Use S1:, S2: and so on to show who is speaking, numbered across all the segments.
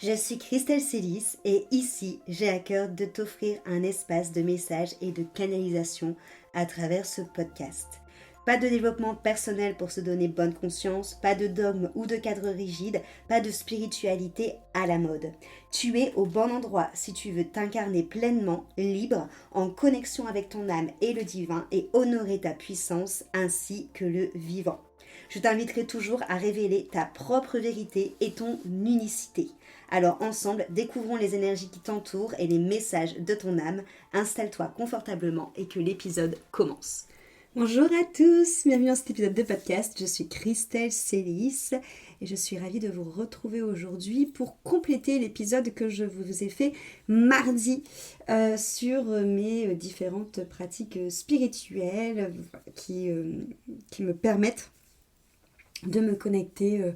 S1: Je suis Christelle Célis et ici, j'ai à cœur de t'offrir un espace de messages et de canalisation à travers ce podcast. Pas de développement personnel pour se donner bonne conscience, pas de dogme ou de cadre rigide, pas de spiritualité à la mode. Tu es au bon endroit si tu veux t'incarner pleinement, libre, en connexion avec ton âme et le divin et honorer ta puissance ainsi que le vivant. Je t'inviterai toujours à révéler ta propre vérité et ton unicité. Alors ensemble, découvrons les énergies qui t'entourent et les messages de ton âme. Installe-toi confortablement et que l'épisode commence. Bonjour à tous, bienvenue dans cet épisode de podcast. Je suis Christelle Célis et je suis ravie de vous retrouver aujourd'hui pour compléter l'épisode que je vous ai fait mardi sur mes différentes pratiques spirituelles qui me permettent de me connecter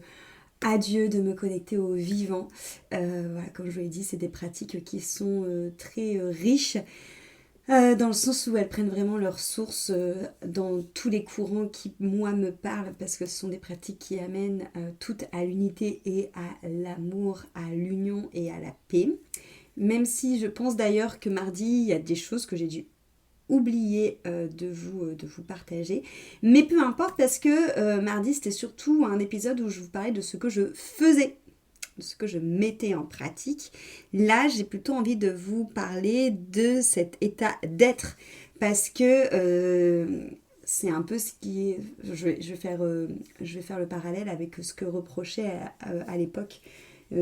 S1: à Dieu, de me connecter au vivant. Voilà, comme je vous l'ai dit, c'est des pratiques qui sont très riches, dans le sens où elles prennent vraiment leur source dans tous les courants qui, moi, me parlent, parce que ce sont des pratiques qui amènent toutes à l'unité et à l'amour, à l'union et à la paix. Même si je pense d'ailleurs que mardi, il y a des choses que j'ai dû oublier de vous partager, mais peu importe, parce que mardi c'était surtout un épisode où je vous parlais de ce que je faisais, de ce que je mettais en pratique. Là j'ai plutôt envie de vous parler de cet état d'être, parce que c'est un peu ce qui est, je vais faire le parallèle avec ce que reprochait à l'époque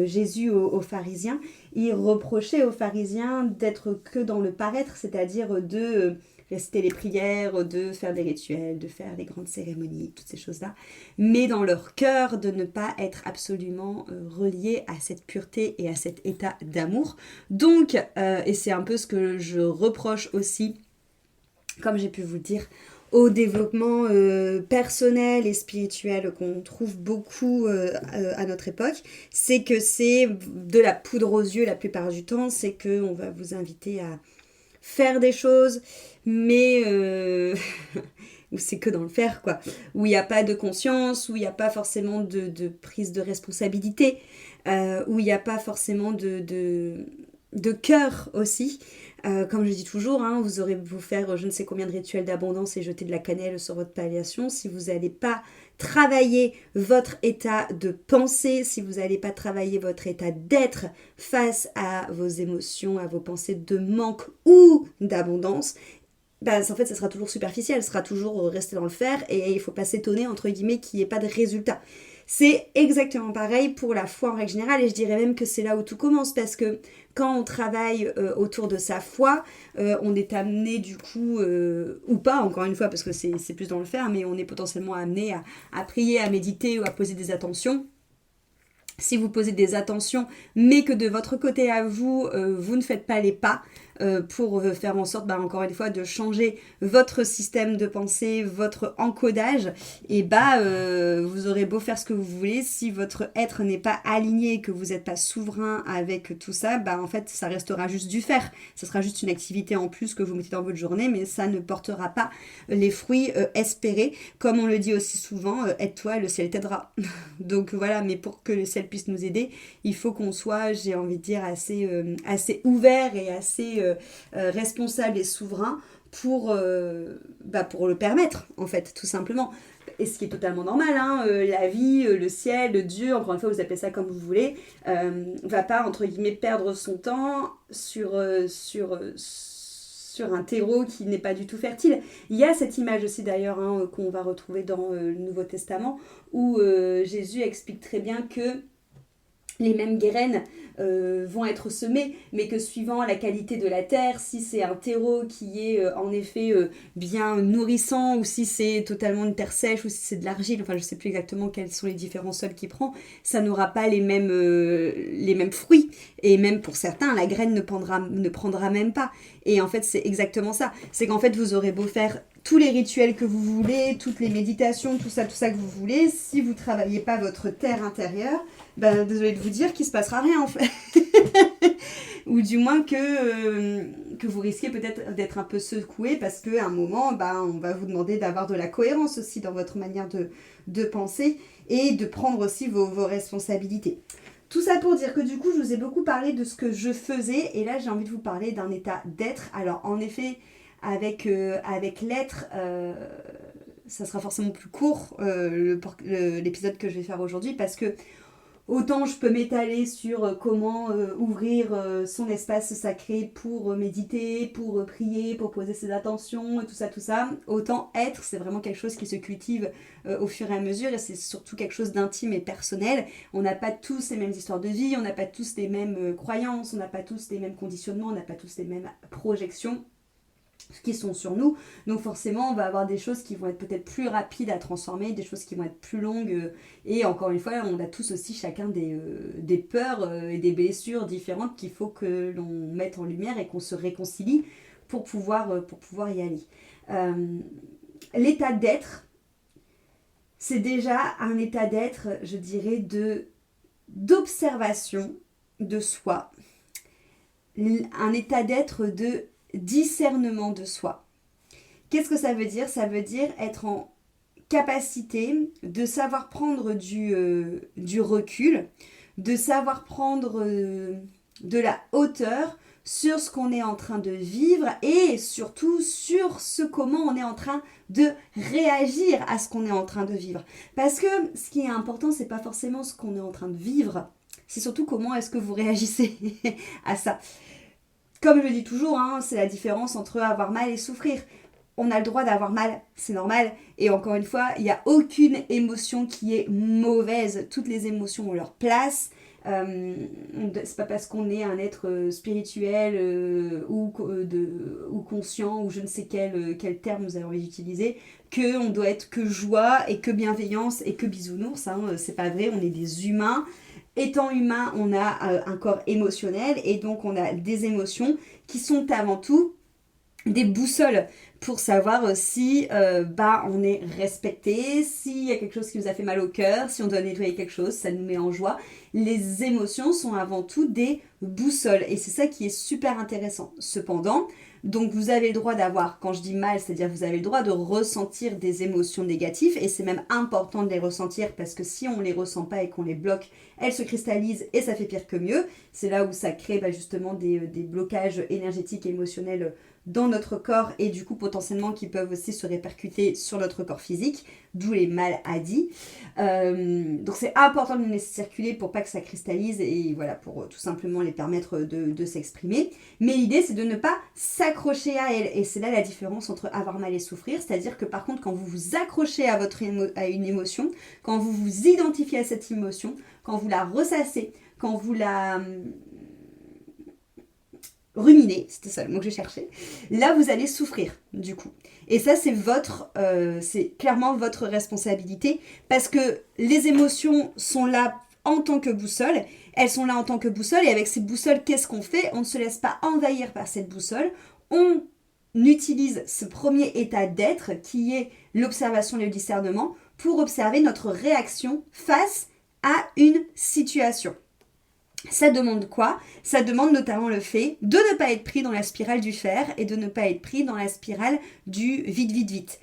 S1: Jésus aux pharisiens. Il reprochait aux pharisiens d'être que dans le paraître, c'est-à-dire de réciter les prières, de faire des rituels, de faire des grandes cérémonies, toutes ces choses-là, mais dans leur cœur, de ne pas être absolument reliés à cette pureté et à cet état d'amour. Donc, et c'est un peu ce que je reproche aussi, comme j'ai pu vous le dire, au développement personnel et spirituel qu'on trouve beaucoup à notre époque, c'est que c'est de la poudre aux yeux la plupart du temps. C'est qu'on va vous inviter à faire des choses, mais où c'est que dans le faire, quoi, où il n'y a pas de conscience, où il n'y a pas forcément de prise de responsabilité, où il n'y a pas forcément de cœur aussi. Comme je dis toujours, hein, vous aurez beau faire je ne sais combien de rituels d'abondance et jeter de la cannelle sur votre palliation, si vous n'allez pas travailler votre état de pensée, si vous n'allez pas travailler votre état d'être face à vos émotions, à vos pensées de manque ou d'abondance, en fait ça sera toujours superficiel, ça sera toujours rester dans le faire, et il ne faut pas s'étonner entre guillemets qu'il n'y ait pas de résultat. C'est exactement pareil pour la foi en règle générale, et je dirais même que c'est là où tout commence, parce que quand on travaille autour de sa foi, on est amené du coup, ou pas encore une fois, parce que c'est plus dans le faire, mais on est potentiellement amené à prier, à méditer ou à poser des attentions. Si vous posez des attentions, mais que de votre côté à vous, vous ne faites pas les pas pour faire en sorte, encore une fois, de changer votre système de pensée, votre encodage, et vous aurez beau faire ce que vous voulez, si votre être n'est pas aligné, que vous n'êtes pas souverain avec tout ça, en fait, ça restera juste du faire. Ça sera juste une activité en plus que vous mettez dans votre journée, mais ça ne portera pas les fruits espérés. Comme on le dit aussi souvent, aide-toi, le ciel t'aidera. Donc voilà, mais pour que le ciel puisse nous aider, il faut qu'on soit, j'ai envie de dire, assez ouvert et assez responsable et souverain pour le permettre, en fait, tout simplement. Et ce qui est totalement normal, hein, la vie, le ciel, Dieu, encore une fois, vous appelez ça comme vous voulez, va pas, entre guillemets, perdre son temps sur un terreau qui n'est pas du tout fertile. Il y a cette image aussi d'ailleurs, hein, qu'on va retrouver dans le Nouveau Testament, où Jésus explique très bien que les mêmes graines vont être semées, mais que suivant la qualité de la terre, si c'est un terreau qui est en effet bien nourrissant, ou si c'est totalement une terre sèche, ou si c'est de l'argile, enfin je sais plus exactement quels sont les différents sols qu'il prend, ça n'aura pas les mêmes fruits, et même pour certains la graine ne prendra même pas. Et en fait c'est exactement ça, c'est qu'en fait vous aurez beau faire tous les rituels que vous voulez, toutes les méditations, tout ça que vous voulez, si vous ne travaillez pas votre terre intérieure, désolé de vous dire qu'il ne se passera rien en fait. Ou du moins que vous risquez peut-être d'être un peu secoué, parce qu'à un moment, on va vous demander d'avoir de la cohérence aussi dans votre manière de penser, et de prendre aussi vos responsabilités. Tout ça pour dire que du coup, je vous ai beaucoup parlé de ce que je faisais. Et là, j'ai envie de vous parler d'un état d'être. Alors, en effet, avec l'être, ça sera forcément plus court, l'épisode que je vais faire aujourd'hui. Parce que autant je peux m'étaler sur comment ouvrir son espace sacré pour méditer, pour prier, pour poser ses attentions, tout ça. Autant être, c'est vraiment quelque chose qui se cultive au fur et à mesure et c'est surtout quelque chose d'intime et personnel. On n'a pas tous les mêmes histoires de vie, on n'a pas tous les mêmes croyances, on n'a pas tous les mêmes conditionnements, on n'a pas tous les mêmes projections qui sont sur nous, donc forcément on va avoir des choses qui vont être peut-être plus rapides à transformer, des choses qui vont être plus longues, et encore une fois on a tous aussi chacun des peurs et des blessures différentes qu'il faut que l'on mette en lumière et qu'on se réconcilie pour pouvoir y aller. L'état d'être, c'est déjà un état d'être, je dirais, d'observation de soi, un état d'être de discernement de soi. Qu'est-ce que ça veut dire ? Ça veut dire être en capacité de savoir prendre du recul, de savoir prendre de la hauteur sur ce qu'on est en train de vivre et surtout sur comment on est en train de réagir à ce qu'on est en train de vivre. Parce que ce qui est important, c'est pas forcément ce qu'on est en train de vivre, c'est surtout comment est-ce que vous réagissez à ça. Comme je le dis toujours, c'est la différence entre avoir mal et souffrir. On a le droit d'avoir mal, c'est normal. Et encore une fois, il n'y a aucune émotion qui est mauvaise. Toutes les émotions ont leur place. C'est pas parce qu'on est un être spirituel ou conscient ou je ne sais quel terme vous avez envie d'utiliser qu'on doit être que joie et que bienveillance et que bisounours. C'est pas vrai, on est des humains. Étant humain, on a un corps émotionnel et donc on a des émotions qui sont avant tout des boussoles pour savoir si on est respecté, s'il y a quelque chose qui nous a fait mal au cœur, si on doit nettoyer quelque chose, ça nous met en joie. Les émotions sont avant tout des boussoles et c'est ça qui est super intéressant. Cependant, donc vous avez le droit d'avoir, quand je dis mal, c'est-à-dire vous avez le droit de ressentir des émotions négatives et c'est même important de les ressentir parce que si on ne les ressent pas et qu'on les bloque, elles se cristallisent et ça fait pire que mieux. C'est là où ça crée justement des blocages énergétiques et émotionnels dans notre corps et du coup potentiellement qui peuvent aussi se répercuter sur notre corps physique, d'où les maladies. Donc c'est important de les laisser circuler pour pas que ça cristallise et voilà, pour tout simplement les permettre de s'exprimer. Mais l'idée c'est de ne pas s'accrocher à elles et c'est là la différence entre avoir mal et souffrir, c'est-à-dire que par contre quand vous vous accrochez à une émotion, quand vous vous identifiez à cette émotion, quand vous la ressassez, quand vous la ruminer, c'était ça le mot que je cherchais, là vous allez souffrir du coup. Et ça c'est clairement votre responsabilité parce que les émotions sont là en tant que boussole, elles sont là en tant que boussole et avec ces boussoles, qu'est-ce qu'on fait ? On ne se laisse pas envahir par cette boussole, on utilise ce premier état d'être qui est l'observation et le discernement pour observer notre réaction face à une situation. Ça demande quoi ? Ça demande notamment le fait de ne pas être pris dans la spirale du fer et de ne pas être pris dans la spirale du vite.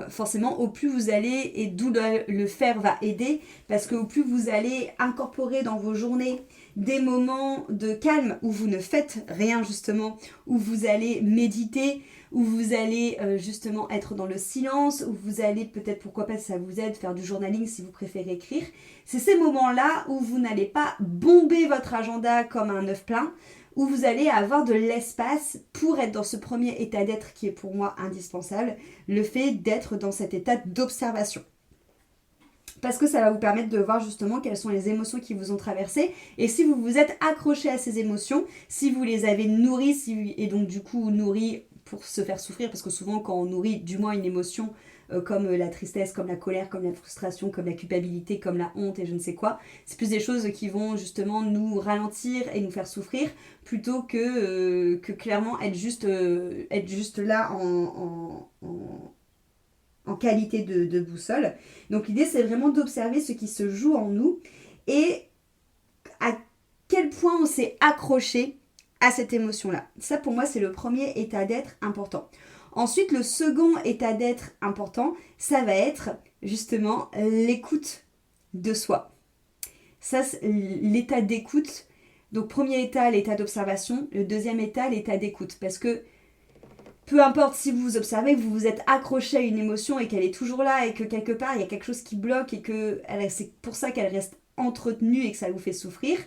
S1: Forcément, au plus vous allez, et d'où le fer va aider, parce que au plus vous allez incorporer dans vos journées des moments de calme où vous ne faites rien justement, où vous allez méditer, où vous allez justement être dans le silence, où vous allez peut-être, pourquoi pas, ça vous aide, faire du journaling si vous préférez écrire. C'est ces moments-là où vous n'allez pas bomber votre agenda comme un œuf plein, où vous allez avoir de l'espace pour être dans ce premier état d'être qui est pour moi indispensable, le fait d'être dans cet état d'observation. Parce que ça va vous permettre de voir justement quelles sont les émotions qui vous ont traversé. Et si vous vous êtes accroché à ces émotions, si vous les avez nourries, et donc du coup nourries pour se faire souffrir, parce que souvent quand on nourrit du moins une émotion comme la tristesse, comme la colère, comme la frustration, comme la culpabilité, comme la honte et je ne sais quoi, c'est plus des choses qui vont justement nous ralentir et nous faire souffrir plutôt que clairement être juste là en qualité de boussole. Donc l'idée c'est vraiment d'observer ce qui se joue en nous et à quel point on s'est accroché à cette émotion-là. Ça pour moi c'est le premier état d'être important. Ensuite le second état d'être important, ça va être justement l'écoute de soi. Ça, c'est l'état d'écoute. Donc premier état, l'état d'observation. Le deuxième état, l'état d'écoute. Parce que peu importe si vous vous observez, que vous vous êtes accroché à une émotion et qu'elle est toujours là et que quelque part il y a quelque chose qui bloque et que c'est pour ça qu'elle reste entretenue et que ça vous fait souffrir,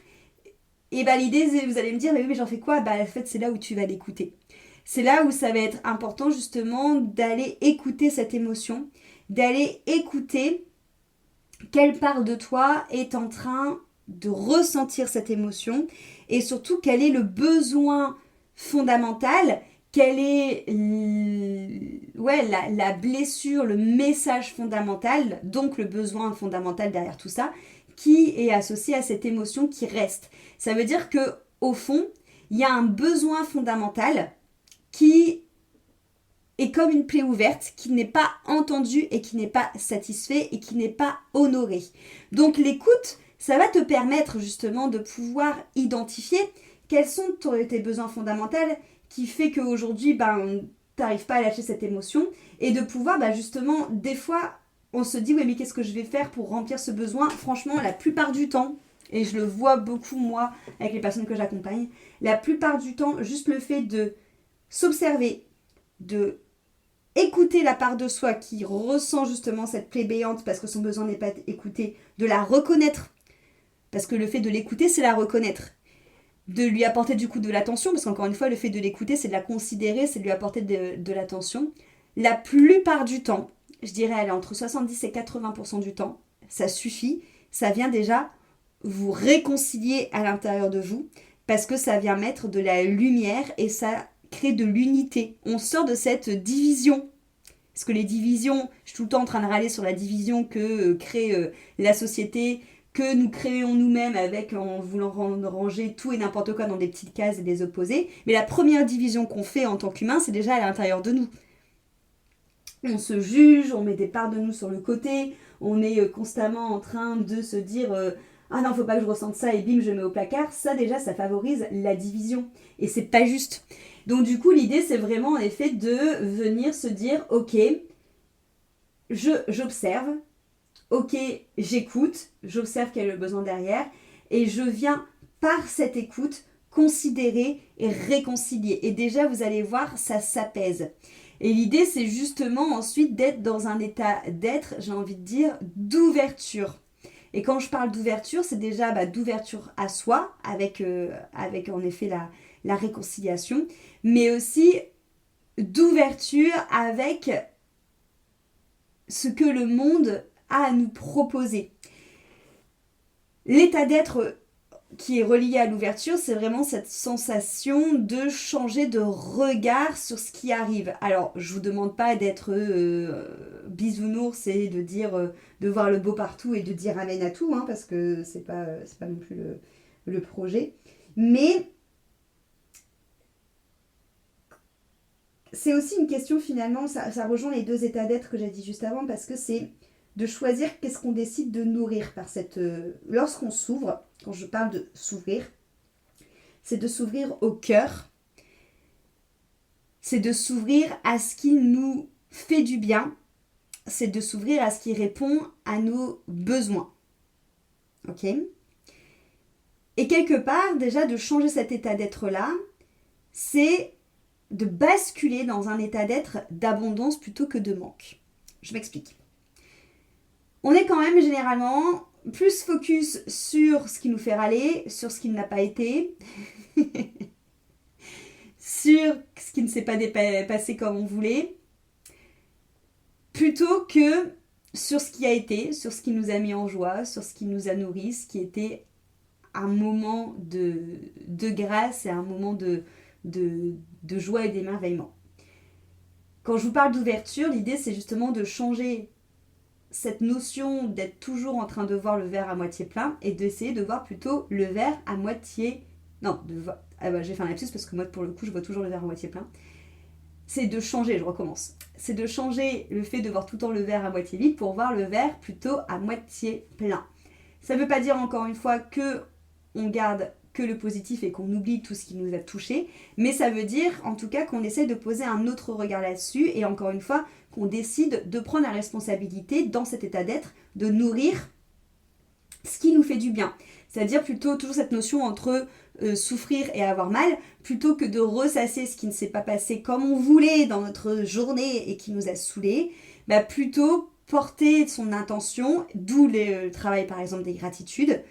S1: et bah l'idée, vous allez me dire, mais oui, mais j'en fais quoi? Bah en fait, c'est là où tu vas l'écouter. C'est là où ça va être important justement d'aller écouter cette émotion, d'aller écouter quelle part de toi est en train de ressentir cette émotion et surtout quel est le besoin fondamental, quelle est la blessure, le message fondamental, donc le besoin fondamental derrière tout ça, qui est associé à cette émotion qui reste. Ça veut dire que au fond, il y a un besoin fondamental qui est comme une plaie ouverte, qui n'est pas entendue et qui n'est pas satisfait et qui n'est pas honoré. Donc l'écoute, ça va te permettre justement de pouvoir identifier quels sont tes besoins fondamentaux qui fait qu'aujourd'hui, t'arrives pas à lâcher cette émotion et de pouvoir justement, des fois, on se dit, oui, mais qu'est-ce que je vais faire pour remplir ce besoin? Franchement, la plupart du temps, et je le vois beaucoup, moi, avec les personnes que j'accompagne, la plupart du temps, juste le fait de s'observer, de écouter la part de soi qui ressent justement cette plaie béante parce que son besoin n'est pas écouté, de la reconnaître, parce que le fait de l'écouter, c'est la reconnaître. De lui apporter du coup de l'attention, parce qu'encore une fois, le fait de l'écouter, c'est de la considérer, c'est de lui apporter de l'attention. La plupart du temps, je dirais, elle est entre 70 et 80% du temps, ça suffit, ça vient déjà vous réconcilier à l'intérieur de vous, parce que ça vient mettre de la lumière et ça crée de l'unité. On sort de cette division. Parce que les divisions, je suis tout le temps en train de râler sur la division que crée la société, que nous créons nous-mêmes en voulant ranger tout et n'importe quoi dans des petites cases et des opposés. Mais la première division qu'on fait en tant qu'humain, c'est déjà à l'intérieur de nous. On se juge, on met des parts de nous sur le côté, on est constamment en train de se dire ah non, faut pas que je ressente ça et bim, je mets au placard. Ça déjà, ça favorise la division. Et c'est pas juste. Donc du coup, l'idée, c'est vraiment en effet de venir se dire ok, j'observe, ok, j'écoute, j'observe quel est le besoin derrière et je viens par cette écoute considérer et réconcilier. Et déjà, vous allez voir, ça s'apaise. Et l'idée, c'est justement ensuite d'être dans un état d'être, j'ai envie de dire, d'ouverture. Et quand je parle d'ouverture, c'est déjà d'ouverture à soi, avec en effet la réconciliation, mais aussi d'ouverture avec ce que le monde a à nous proposer. L'état d'être qui est relié à l'ouverture, c'est vraiment cette sensation de changer de regard sur ce qui arrive. Alors, je vous demande pas d'être bisounours et de dire, de voir le beau partout et de dire amen à tout, parce que c'est pas non plus le projet. Mais c'est aussi une question finalement, ça rejoint les deux états d'être que j'ai dit juste avant, parce que c'est de choisir qu'est-ce qu'on décide de nourrir par cette... lorsqu'on s'ouvre, quand je parle de s'ouvrir, c'est de s'ouvrir au cœur, c'est de s'ouvrir à ce qui nous fait du bien, c'est de s'ouvrir à ce qui répond à nos besoins. Ok ? Et quelque part, déjà, de changer cet état d'être-là, c'est de basculer dans un état d'être d'abondance plutôt que de manque. Je m'explique. On est quand même généralement plus focus sur ce qui nous fait râler, sur ce qui n'a pas été, sur ce qui ne s'est pas passé comme on voulait, plutôt que sur ce qui a été, sur ce qui nous a mis en joie, sur ce qui nous a nourri, ce qui était un moment de grâce et un moment de joie et d'émerveillement. Quand je vous parle d'ouverture, l'idée c'est justement de changer cette notion d'être toujours en train de voir le verre à moitié plein et d'essayer de voir plutôt le verre à moitié... Non, j'ai fait un lapsus parce que moi pour le coup je vois toujours le verre à moitié plein. C'est de changer, je recommence. C'est de changer le fait de voir tout le temps le verre à moitié vide pour voir le verre plutôt à moitié plein. Ça ne veut pas dire encore une fois que on garde que le positif et qu'on oublie tout ce qui nous a touché, mais ça veut dire en tout cas qu'on essaie de poser un autre regard là-dessus et encore une fois qu'on décide de prendre la responsabilité dans cet état d'être, de nourrir ce qui nous fait du bien. C'est-à-dire plutôt toujours cette notion entre souffrir et avoir mal, plutôt que de ressasser ce qui ne s'est pas passé comme on voulait dans notre journée et qui nous a saoulés, bah plutôt porter son intention, d'où le travail par exemple des gratitudes,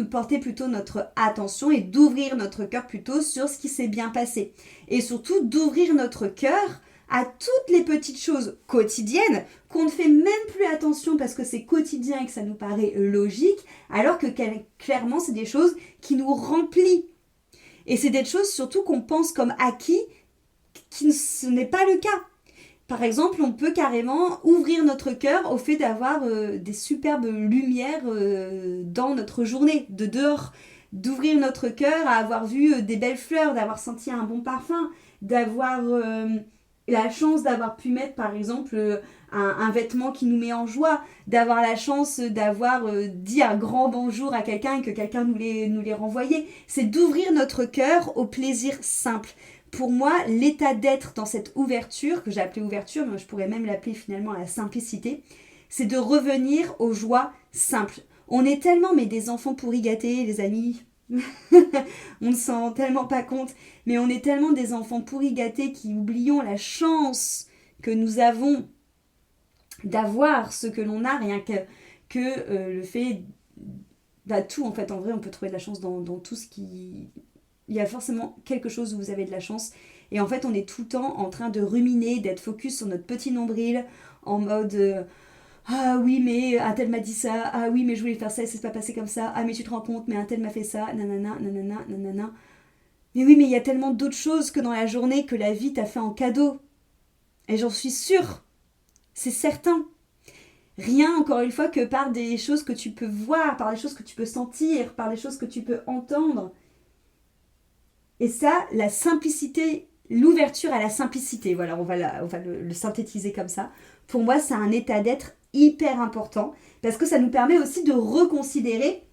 S1: porter plutôt notre attention et d'ouvrir notre cœur plutôt sur ce qui s'est bien passé. Et surtout d'ouvrir notre cœur à toutes les petites choses quotidiennes qu'on ne fait même plus attention parce que c'est quotidien et que ça nous paraît logique, alors que clairement c'est des choses qui nous remplissent. Et c'est des choses surtout qu'on pense comme acquis, ce n'est pas le cas. Par exemple, on peut carrément ouvrir notre cœur au fait d'avoir des superbes lumières dans notre journée, de dehors. D'ouvrir notre cœur à avoir vu des belles fleurs, d'avoir senti un bon parfum, d'avoir la chance d'avoir pu mettre par exemple un vêtement qui nous met en joie, d'avoir la chance d'avoir dit un grand bonjour à quelqu'un et que quelqu'un nous les renvoyait. C'est d'ouvrir notre cœur au plaisir simple. Pour moi, l'état d'être dans cette ouverture, que j'ai appelée ouverture, mais je pourrais même l'appeler finalement la simplicité, c'est de revenir aux joies simples. On est tellement mais des enfants pourris gâtés, les amis. On ne s'en rend tellement pas compte, mais on est tellement des enfants pourris gâtés qui oublions la chance que nous avons d'avoir ce que l'on a, rien que le fait tout en fait. En vrai, on peut trouver de la chance dans tout ce qui... Il y a forcément quelque chose où vous avez de la chance. Et en fait, on est tout le temps en train de ruminer, d'être focus sur notre petit nombril, en mode ah oui, mais un tel m'a dit ça. Ah oui, mais je voulais faire ça et c'est pas passé comme ça. Ah, mais tu te rends compte, mais un tel m'a fait ça. Nanana, nanana, nanana. Mais oui, mais il y a tellement d'autres choses que dans la journée que la vie t'a fait en cadeau. Et j'en suis sûre. C'est certain. Rien, encore une fois, que par des choses que tu peux voir, par des choses que tu peux sentir, par des choses que tu peux entendre. Et ça, la simplicité, l'ouverture à la simplicité, voilà, on va le synthétiser comme ça. Pour moi, c'est un état d'être hyper important parce que ça nous permet aussi de reconsidérer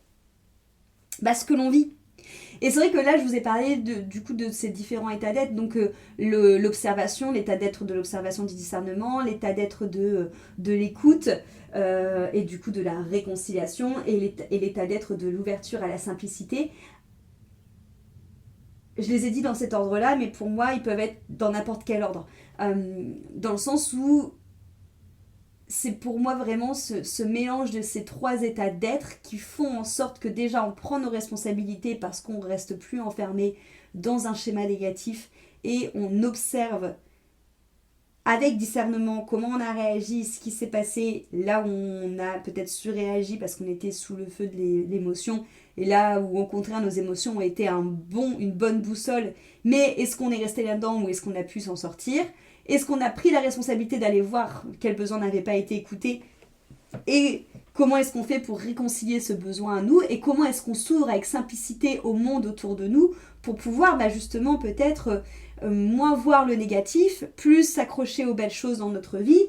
S1: ce que l'on vit. Et c'est vrai que là, je vous ai parlé du coup de ces différents états d'être, donc l'observation, l'état d'être de l'observation du discernement, l'état d'être de l'écoute, et du coup de la réconciliation, et l'état d'être de l'ouverture à la simplicité. Je les ai dit dans cet ordre-là, mais pour moi, ils peuvent être dans n'importe quel ordre. Dans le sens où c'est pour moi vraiment ce mélange de ces trois états d'être qui font en sorte que déjà on prend nos responsabilités parce qu'on ne reste plus enfermé dans un schéma négatif et on observe avec discernement comment on a réagi, ce qui s'est passé là où on a peut-être surréagi parce qu'on était sous le feu de l'émotion et là où au contraire nos émotions ont été une bonne boussole, mais est-ce qu'on est resté là-dedans ou est-ce qu'on a pu s'en sortir? Est-ce qu'on a pris la responsabilité d'aller voir quel besoin n'avait pas été écouté? Et comment est-ce qu'on fait pour réconcilier ce besoin à nous? Et comment est-ce qu'on s'ouvre avec simplicité au monde autour de nous pour pouvoir justement peut-être moins voir le négatif, plus s'accrocher aux belles choses dans notre vie,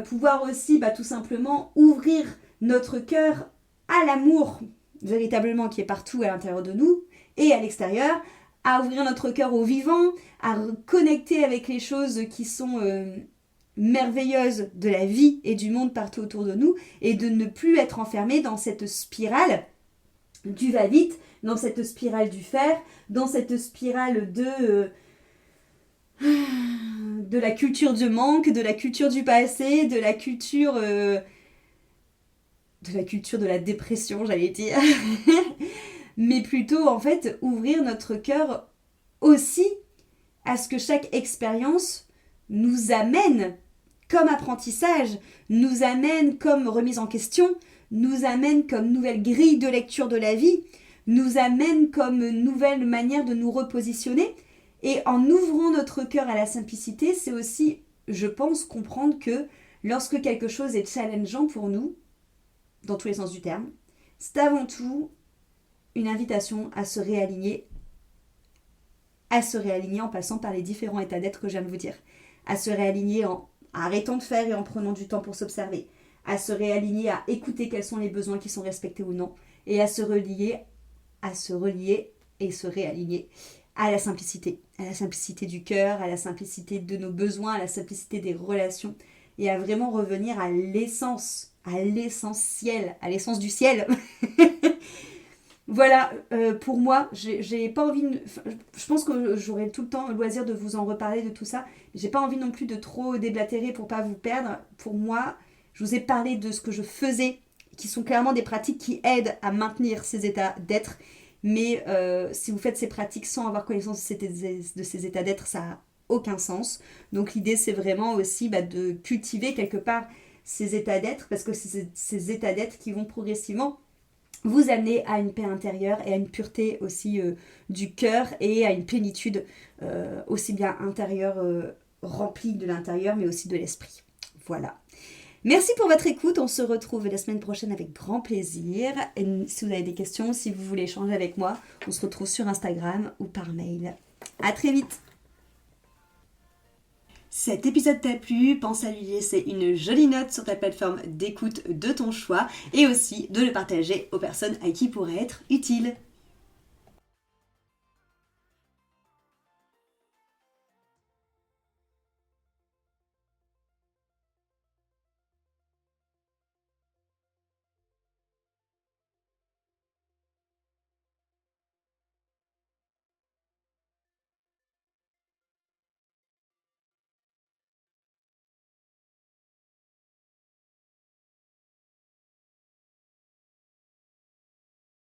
S1: pouvoir aussi tout simplement ouvrir notre cœur à l'amour véritablement qui est partout à l'intérieur de nous et à l'extérieur, à ouvrir notre cœur au vivant, à connecter avec les choses qui sont merveilleuses de la vie et du monde partout autour de nous et de ne plus être enfermé dans cette spirale du va-vite, dans cette spirale du faire, dans cette spirale de la culture du manque, de la culture du passé, de la culture de la dépression, j'allais dire. Mais plutôt, en fait, ouvrir notre cœur aussi à ce que chaque expérience nous amène comme apprentissage, nous amène comme remise en question, nous amène comme nouvelle grille de lecture de la vie, nous amène comme nouvelle manière de nous repositionner. Et en ouvrant notre cœur à la simplicité, c'est aussi, je pense, comprendre que lorsque quelque chose est challengeant pour nous, dans tous les sens du terme, c'est avant tout une invitation à se réaligner en passant par les différents états d'être que je viens de vous dire, à se réaligner en arrêtant de faire et en prenant du temps pour s'observer, à se réaligner, à écouter quels sont les besoins qui sont respectés ou non, et à se relier et se réaligner à la simplicité du cœur, à la simplicité de nos besoins, à la simplicité des relations, et à vraiment revenir à l'essence, à l'essentiel, à l'essence du ciel. Voilà, pour moi, j'ai pas envie je pense que j'aurai tout le temps le loisir de vous en reparler de tout ça. J'ai pas envie non plus de trop déblatérer pour pas vous perdre. Pour moi, je vous ai parlé de ce que je faisais, qui sont clairement des pratiques qui aident à maintenir ces états d'être. Mais si vous faites ces pratiques sans avoir connaissance de ces états d'être, ça n'a aucun sens. Donc l'idée, c'est vraiment aussi de cultiver quelque part ces états d'être, parce que c'est ces états d'être qui vont progressivement vous amener à une paix intérieure et à une pureté aussi du cœur et à une plénitude aussi bien intérieure, remplie de l'intérieur, mais aussi de l'esprit. Voilà. Merci pour votre écoute. On se retrouve la semaine prochaine avec grand plaisir. Et si vous avez des questions, si vous voulez échanger avec moi, on se retrouve sur Instagram ou par mail. À très vite. Cet épisode t'a plu, pense à lui laisser une jolie note sur ta plateforme d'écoute de ton choix et aussi de le partager aux personnes à qui il pourrait être utile.